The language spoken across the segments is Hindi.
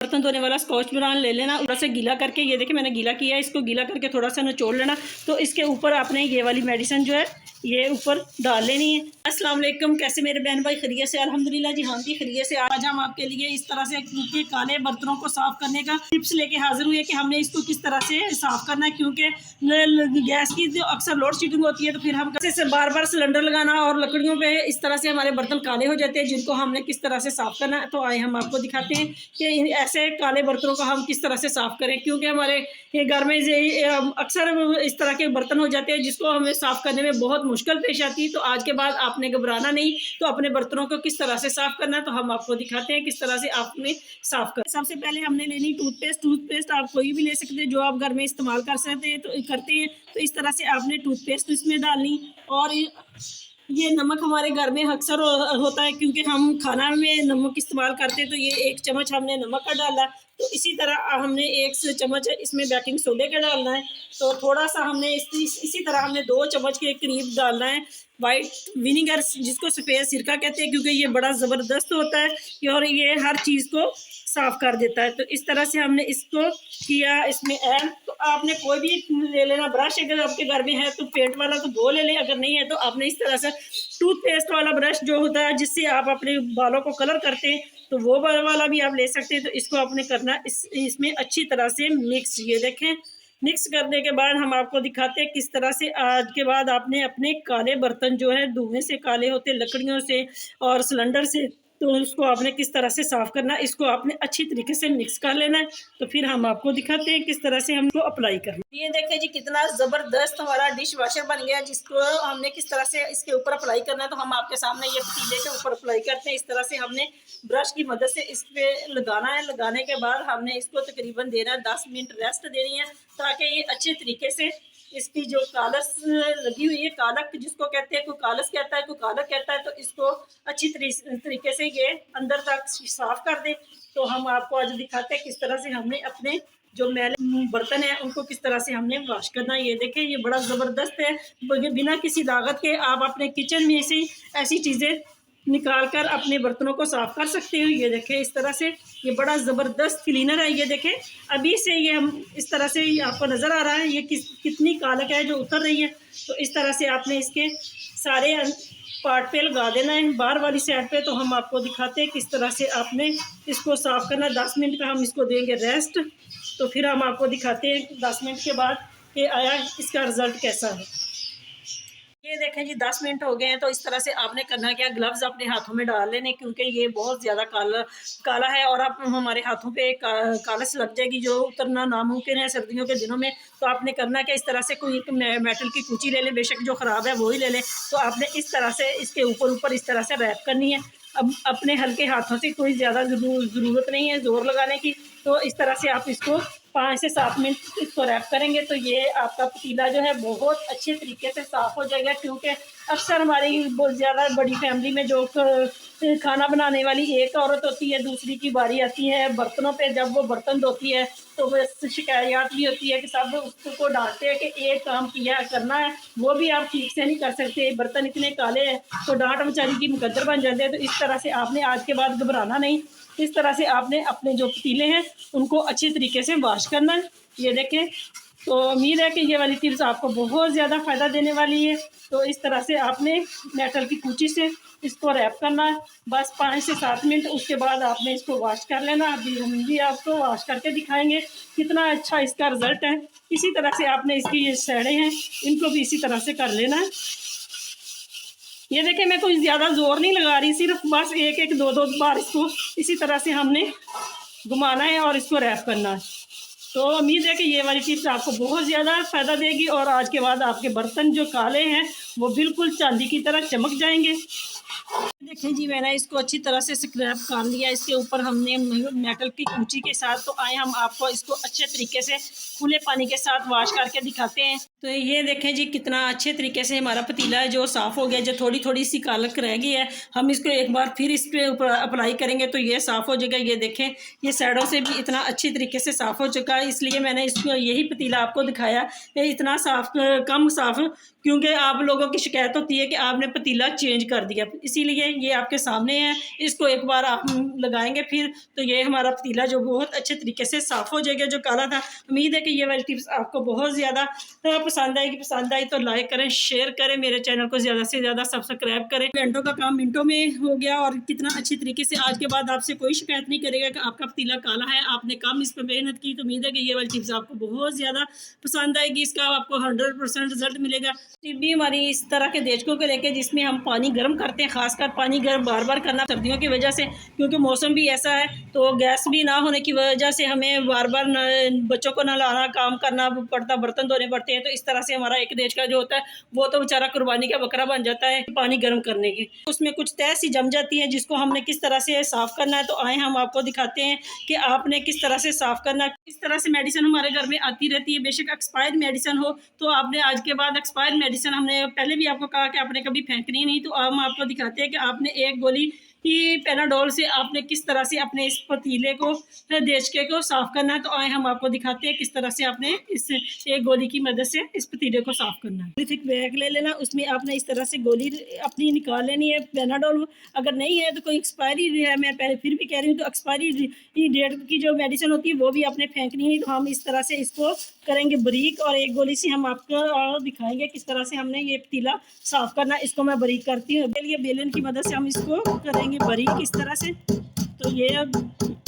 बर्तन धोने वाला स्कॉच ब्राउन ले लेना, ऊपर से गीला करके, ये देखिए मैंने गीला किया है, इसको गीला करके थोड़ा सा निचोड़ लेना। तो इसके ऊपर आपने ये वाली मेडिसिन जो है ये ऊपर डाल लेनी है। अस्सलाम वालेकुम, कैसे मेरे बहन भाई, खैरियत से? अल्हम्दुलिल्लाह जी, हाँ जी खैरियत से। आज हम आपके लिए इस तरह से क्योंकि काले बर्तनों को साफ़ करने का टिप्स लेके हाजिर हुए कि हमने इसको किस तरह से साफ़ करना है, क्योंकि गैस की जो अक्सर लोड शेडिंग होती है तो फिर हम कैसे बार बार सिलेंडर लगाना और लकड़ियों पे इस तरह से हमारे बर्तन काले हो जाते हैं, जिनको हमने किस तरह से साफ़ करना है। तो आए हम आपको दिखाते हैं कि ऐसे काले बर्तनों को हम किस तरह से साफ़ करें, क्योंकि हमारे घर में अक्सर इस तरह के बर्तन हो जाते हैं जिसको हमें साफ़ करने में बहुत मुश्किल पेश आती है। तो आज के बाद आपने घबराना नहीं, तो अपने बर्तनों को किस तरह से साफ़ करना है तो हम आपको दिखाते हैं किस तरह से आपने साफ़ करना। सबसे पहले हमने लेनी टूथपेस्ट आप कोई भी ले सकते हैं जो आप घर में इस्तेमाल कर सकते हैं, तो करते हैं। तो इस तरह से आपने टूथपेस्ट इसमें डालनी, और ये नमक हमारे घर में अक्सर होता है क्योंकि हम खाना में नमक इस्तेमाल करते हैं, तो ये 1 चम्मच हमने नमक का डाला। तो इसी तरह हमने 1 चम्मच इसमें बेकिंग सोडे का डालना है। तो थोड़ा सा हमने इसी तरह हमने 2 चम्मच के करीब डालना है वाइट विनीगर, जिसको सफ़ेद सिरका कहते हैं, क्योंकि ये बड़ा ज़बरदस्त होता है और ये हर चीज़ को साफ़ कर देता है। तो इस तरह से हमने इसको किया इसमें ऐड। तो आपने कोई भी ले लेना ब्रश, अगर आपके घर में है तो पेंट वाला तो वो ले लें, अगर नहीं है तो आपने इस तरह से टूथपेस्ट वाला ब्रश जो होता है जिससे आप अपने बालों को कलर करते हैं, तो वो वाला भी आप ले सकते हैं। तो इसको आपने करना इसमें अच्छी तरह से मिक्स, ये देखें मिक्स करने के बाद हम आपको दिखाते हैं किस तरह से आज के बाद आपने अपने काले बर्तन जो है धुएं से काले होते लकड़ियों से और सिलेंडर से, तो उसको आपने किस तरह से साफ़ करना है। इसको आपने अच्छी तरीके से मिक्स कर लेना है। तो फिर हम आपको दिखाते हैं किस तरह से हम इसको अप्लाई करना है। ये देखें जी कितना ज़बरदस्त हमारा डिश वॉशर बन गया, जिसको हमने किस तरह से इसके ऊपर अप्लाई करना है। तो हम आपके सामने ये पतीले के ऊपर अप्लाई करते हैं। इस तरह से हमने ब्रश की मदद से इस पर लगाना है। लगाने के बाद हमने इसको तकरीबन देना है 10 मिनट रेस्ट देनी है, ताकि ये अच्छे तरीके से इसकी जो कालस लगी हुई है, कालक जिसको कहते हैं, कोई कालस कहता है कोई कालक कहता है, तो इसको अच्छी तरीके से ये अंदर तक साफ कर दे। तो हम आपको आज दिखाते हैं किस तरह से हमने अपने जो मैले बर्तन है उनको किस तरह से हमने वॉश करना है। ये देखें ये बड़ा ज़बरदस्त है, बिना किसी लागत के आप अपने किचन में से ऐसी चीज़ें निकाल कर अपने बर्तनों को साफ़ कर सकते हो। ये देखें इस तरह से ये बड़ा ज़बरदस्त क्लीनर है। ये देखें अभी से ये हम इस तरह से आपको नज़र आ रहा है ये कितनी कालक है जो उतर रही है। तो इस तरह से आपने इसके सारे पार्ट पे लगा देना है बाहर वाली साइड पे। तो हम आपको दिखाते हैं किस तरह से आपने इसको साफ़ करना है। 10 मिनट का हम इसको देंगे रेस्ट, तो फिर हम आपको दिखाते हैं 10 मिनट के बाद कि आया इसका रिज़ल्ट कैसा है। ये देखें जी 10 मिनट हो गए हैं। तो इस तरह से आपने करना क्या, ग्लव्स अपने हाथों में डाल लेने, क्योंकि ये बहुत ज़्यादा काला है और आप हमारे हाथों पे कालस लग जाएगी जो उतरना नामुमकिन है सर्दियों के दिनों में। तो आपने करना क्या, इस तरह से कोई एक मेटल की कूची ले लें, बेशक जो ख़राब है वही ले लें। तो आपने इस तरह से इसके ऊपर इस तरह से रैप करनी है। अब अपने हल्के हाथों से कोई ज़्यादा ज़रूरत नहीं है ज़ोर लगाने की। तो इस तरह से आप इसको 5 से 7 मिनट इसको रैप करेंगे, तो ये आपका पतीला जो है बहुत अच्छे तरीके से साफ़ हो जाएगा। क्योंकि अक्सर हमारी बहुत ज़्यादा बड़ी फैमिली में जो खाना बनाने वाली एक औरत होती है, दूसरी की बारी आती है बर्तनों पे, जब वो बर्तन धोती है तो बस शिकायत भी होती है कि सब उसको डांटते हैं कि एक काम किया करना है वो भी आप ठीक से नहीं कर सकते, बर्तन इतने काले हैं, तो डांट बेचारी की मुकद्दर बन जाते हैं। तो इस तरह से आपने आज के बाद घबराना नहीं, इस तरह से आपने अपने जो पतीले हैं उनको अच्छी तरीके से वॉश करना है। ये देखें, तो उम्मीद है कि ये वाली टिप्स आपको बहुत ज़्यादा फ़ायदा देने वाली है। तो इस तरह से आपने मेटल की कूची से इसको रैप करना है बस 5 से 7 मिनट, उसके बाद आपने इसको वॉश कर लेना। अभी हम भी आपको वॉश करके दिखाएंगे कितना अच्छा इसका रिज़ल्ट है। इसी तरह से आपने इसकी ये सैड़े हैं इनको भी इसी तरह से कर लेना है। ये देखें मैं कोई ज़्यादा ज़ोर नहीं लगा रही, सिर्फ बस एक दो बार इसको इसी तरह से हमने घुमाना है और इसको रैप करना है। तो उम्मीद है कि ये वाली टिप्स आपको बहुत ज़्यादा फ़ायदा देगी और आज के बाद आपके बर्तन जो काले हैं वो बिल्कुल चांदी की तरह चमक जाएंगे। देखें जी मैंने इसको अच्छी तरह से स्क्रैप कर लिया, इसके ऊपर हमने मेटल की कूची के साथ। तो आए हम आपको इसको अच्छे तरीके से खुले पानी के साथ वॉश करके दिखाते हैं। तो ये देखें जी कितना अच्छे तरीके से हमारा पतीला है जो साफ़ हो गया। जो थोड़ी थोड़ी सी कालक रह गई है, हम इसको एक बार फिर इस पे ऊपर अप्लाई करेंगे तो ये साफ़ हो जाएगा। ये देखें, ये साइडों से भी इतना अच्छी तरीके से साफ़ हो चुका है। इसलिए मैंने इसको यही पतीला आपको दिखाया कि इतना साफ़, कम साफ़, क्योंकि आप लोगों की शिकायत होती है कि आपने पतीला चेंज कर दिया। इसीलिए ये आपके सामने है, इसको एक बार आप लगाएंगे फिर तो ये हमारा पतीला जो बहुत अच्छे तरीके से साफ़ हो जाएगा जो काला था। उम्मीद है कि ये वाली टिप्स आपको बहुत ज़्यादा पसंद आएगी। पसंद आई तो लाइक करें, शेयर करें, मेरे चैनल को ज़्यादा से ज़्यादा सब्सक्राइब करें। घंटों का काम मिनटों में हो गया और कितना अच्छी तरीके से आज के बाद आपसे कोई शिकायत नहीं करेगा कि आपका पतीला काला है, आपने कम इस पर मेहनत की। तो उम्मीद है कि ये वाली टिप्स आपको बहुत ज़्यादा पसंद आएगी, इसका आपको 100% रिजल्ट मिलेगा। टिप भी हमारी इस तरह के देचकों को लेकर जिसमें हम पानी गर्म करते हैं, खासकर पानी गर्म बार बार करना सर्दियों की वजह से, क्योंकि मौसम भी ऐसा है तो गैस भी ना होने की वजह से हमें बार बार बच्चों को नहलाना, काम करना पड़ता, बर्तन धोने पड़ते हैं। तो इस तरह से हमारा एक देश का जो होता है वो तो बेचारा कुर्बानी का बकरा बन जाता है पानी गर्म करने की। उसमें कुछ तह सी जम जाती है जिसको हमने किस तरह से साफ़ करना है। तो आए हम आपको दिखाते हैं कि आपने किस तरह से साफ़ करना है। इस तरह से मेडिसिन हमारे घर में आती रहती है, बेशक एक्सपायर्ड मेडिसिन हो तो आपने आज के बाद एक्सपायर्ड मेडिसिन, हमने पहले भी आपको कहा कि आपने कभी फेंकनी नहीं। तो हम आपको दिखाते हैं कि आपने एक गोली कि पेनाडोल से आपने किस तरह से अपने इस पतीले को, देचके को साफ़ करना है। तो आए हम आपको दिखाते हैं किस तरह से आपने इस एक गोली की मदद से इस पतीले को साफ़ करना है। फिर बैग ले लेना, उसमें आपने इस तरह से गोली अपनी निकाल लेनी है। पेनाडोल अगर नहीं है तो कोई एक्सपायरी है, मैं पहले फिर भी कह रही हूँ, तो एक्सपायरी डेट की जो मेडिसिन होती है वो भी आपने फेंकनी है। तो हम इस तरह से इसको करेंगे बारीक और एक गोली से हम आपको दिखाएंगे किस तरह से हमने ये पतीला साफ़ करना। इसको मैं बारीक करती हूँ, लिए बेलन की मदद से हम इसको करेंगे बारीक इस तरह से। तो ये अब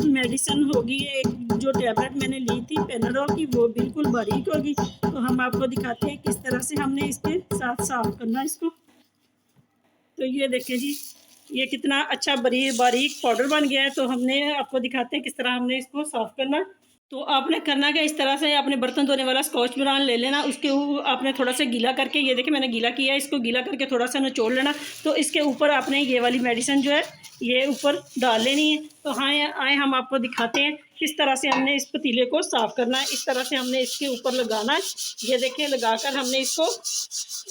मेडिसिन होगी, एक जो टैबलेट मैंने ली थी पेनाडोल की वो बिल्कुल बारीक होगी। तो हम आपको दिखाते हैं किस तरह से हमने इसके साथ साफ़ करना इसको। तो ये देखें जी, ये कितना अच्छा बारीक पाउडर बन गया है। तो हमने आपको दिखाते हैं किस तरह हमने इसको साफ़ करना। तो आपने करना क्या, इस तरह से आपने बर्तन धोने वाला स्कॉच ब्राउन ले लेना, उसके आपने थोड़ा सा गीला करके, ये देखिए मैंने गीला किया है, इसको गीला करके थोड़ा सा निचोड़ लेना। तो इसके ऊपर आपने ये वाली मेडिसिन जो है ये ऊपर डाल लेनी है। तो हाँ आए हम आपको दिखाते हैं किस तरह से हमने इस पतीले को साफ़ करना है। इस तरह से हमने इसके ऊपर लगाना है, ये देखिए लगाकर हमने इसको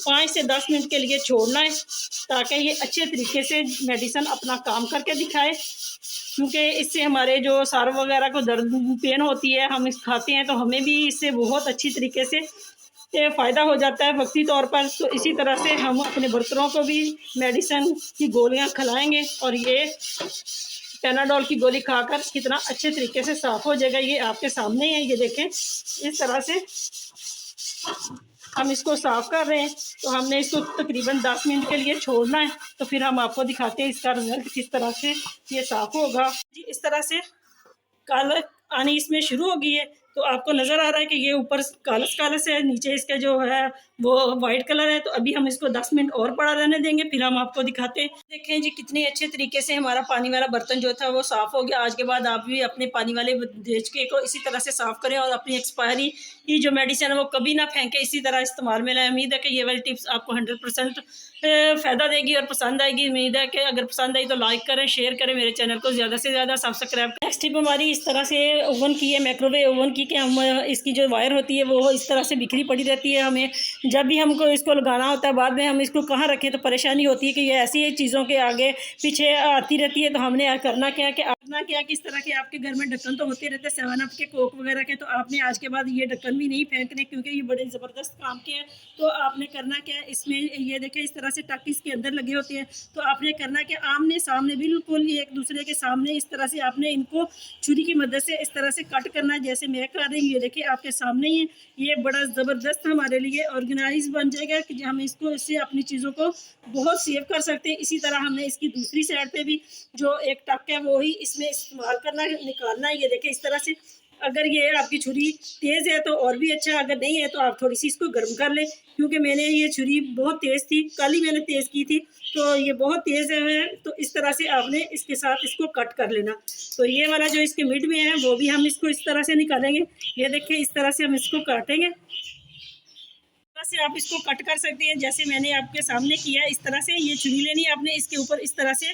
5 से 10 मिनट के लिए छोड़ना है ताकि ये अच्छे तरीके से मेडिसिन अपना काम करके दिखाए। क्योंकि इससे हमारे जो सार वगैरह को दर्द पेन होती है, हम इस खाते हैं तो हमें भी इससे बहुत अच्छी तरीके से फ़ायदा हो जाता है वक्ती तौर पर। तो इसी तरह से हम अपने बर्तनों को भी मेडिसिन की गोलियां खिलाएंगे और ये पेनाडोल की गोली खाकर कितना अच्छे तरीके से साफ़ हो जाएगा। ये आपके सामने है, ये देखें इस तरह से हम इसको साफ़ कर रहे हैं। तो हमने इसको तकरीबन 10 मिनट के लिए छोड़ना है। तो फिर हम आपको दिखाते हैं इसका रिजल्ट किस तरह से ये साफ़ होगा जी। इस तरह से काला आनी इसमें शुरू हो गई है। तो आपको नज़र आ रहा है कि ये ऊपर कालस है, नीचे इसका जो है वो वाइट कलर है। तो अभी हम इसको 10 मिनट और पड़ा रहने देंगे, फिर हम आपको दिखाते हैं। देखें जी कितने अच्छे तरीके से हमारा पानी वाला बर्तन जो था वो साफ़ हो गया। आज के बाद आप भी अपने पानी वाले देचके को इसी तरह से साफ़ करें और अपनी एक्सपायरी की जो मेडिसिन है वो कभी ना फेंके, इसी तरह इस्तेमाल में लाएं। उम्मीद है कि ये वाली टिप्स आपको 100% फ़ायदा देगी और पसंद आएगी। उम्मीद है कि अगर पसंद आई तो लाइक करें, शेयर करें, मेरे चैनल को ज़्यादा से ज़्यादा सब्सक्राइब करें। नेक्स्ट टिप हमारी इस तरह से ओवन की है, माइक्रोवेव ओवन की, कि हम इसकी जो वायर होती है वो इस तरह से बिखरी पड़ी रहती है। हमें जब भी हमको इसको लगाना होता है, बाद में हम इसको कहाँ रखें तो परेशानी होती है कि ये ऐसी चीज़ों के आगे पीछे आती रहती है। तो हमने करना क्या कि इस तरह के आपके घर में ढक्कन तो होते रहते हैं 7 अप के, कोक वगैरह के। तो आपने आज के बाद ये ढक्कन भी नहीं फेंकने क्योंकि ये बड़े ज़बरदस्त काम के हैं। तो आपने करना क्या है, इसमें ये देखें इस तरह से टक इसके अंदर लगे होते हैं। तो आपने करना क्या, आमने सामने बिल्कुल एक दूसरे के सामने इस तरह से आपने इनको छुरी की मदद से इस तरह से कट करना है जैसे मैं कर रही हूँ। ये देखिए आपके सामने ही ये बड़ा ज़बरदस्त हमारे लिए ऑर्गेनाइज बन जाएगा कि हम इसको इससे अपनी चीज़ों को बहुत सेव कर सकते हैं। इसी तरह हमने इसकी दूसरी साइड पे भी जो एक टक है वो ही इसमें इस्तेमाल करना है, निकालना है। ये देखिए इस तरह से, अगर ये आपकी छुरी तेज़ है तो और भी अच्छा, अगर नहीं है तो आप थोड़ी सी इसको गर्म कर लें। क्योंकि मैंने ये छुरी बहुत तेज़ थी, कल ही मैंने तेज़ की थी, तो ये बहुत तेज़ है। तो इस तरह से आपने इसके साथ इसको कट कर लेना। तो ये वाला जो इसके मिड में है वो भी हम इसको इस तरह से निकालेंगे। ये देखिए इस तरह से हम इसको काटेंगे, से आप इसको कट कर सकते हैं जैसे मैंने आपके सामने किया। इस तरह से ये छुरी लेनी है आपने, इसके ऊपर इस तरह से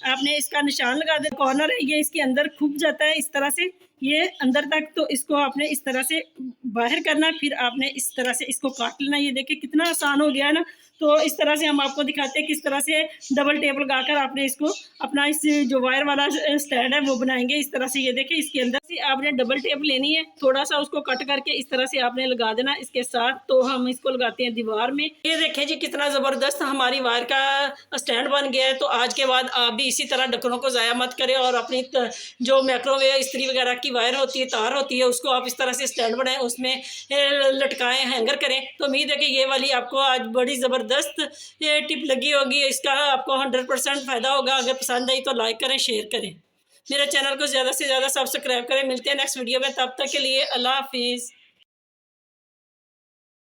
आपने इसका निशान लगा दे। कॉर्नर है ये इसके अंदर खुप जाता है इस तरह से, ये अंदर तक। तो इसको आपने इस तरह से बाहर करना, फिर आपने इस तरह से इसको काट लेना। ये देखिए कितना आसान हो गया है ना। तो इस तरह से हम आपको दिखाते हैं किस तरह से डबल टेप लगाकर आपने इसको अपना इस जो वायर वाला स्टैंड है वो बनाएंगे। इस तरह से ये देखिए इसके अंदर से आपने डबल टेप लेनी है, थोड़ा सा उसको कट करके इस तरह से आपने लगा देना इसके साथ। तो हम इसको लगाते हैं दीवार में। ये देखें जी कितना ज़बरदस्त हमारी वायर का स्टैंड बन गया है। तो आज के बाद आप भी इसी तरह ढक्कनों को ज़ाया मत करें और अपनी जो माइक्रोवेव इस्त्री वगैरह की वायर होती है, तार होती है, उसको आप इस तरह से स्टैंड बनाएं, उसमें लटकाएं, हैंगर करें। तो उम्मीद है कि ये वाली आपको आज बड़ी ज़बरदस्त ये टिप लगी होगी। इसका आपको 100% फ़ायदा होगा। अगर पसंद आई तो लाइक करें, शेयर करें, मेरे चैनल को ज़्यादा से ज़्यादा सब्सक्राइब करें। मिलते हैं नेक्स्ट वीडियो में, तब तक के लिए अल्लाह हाफिज़।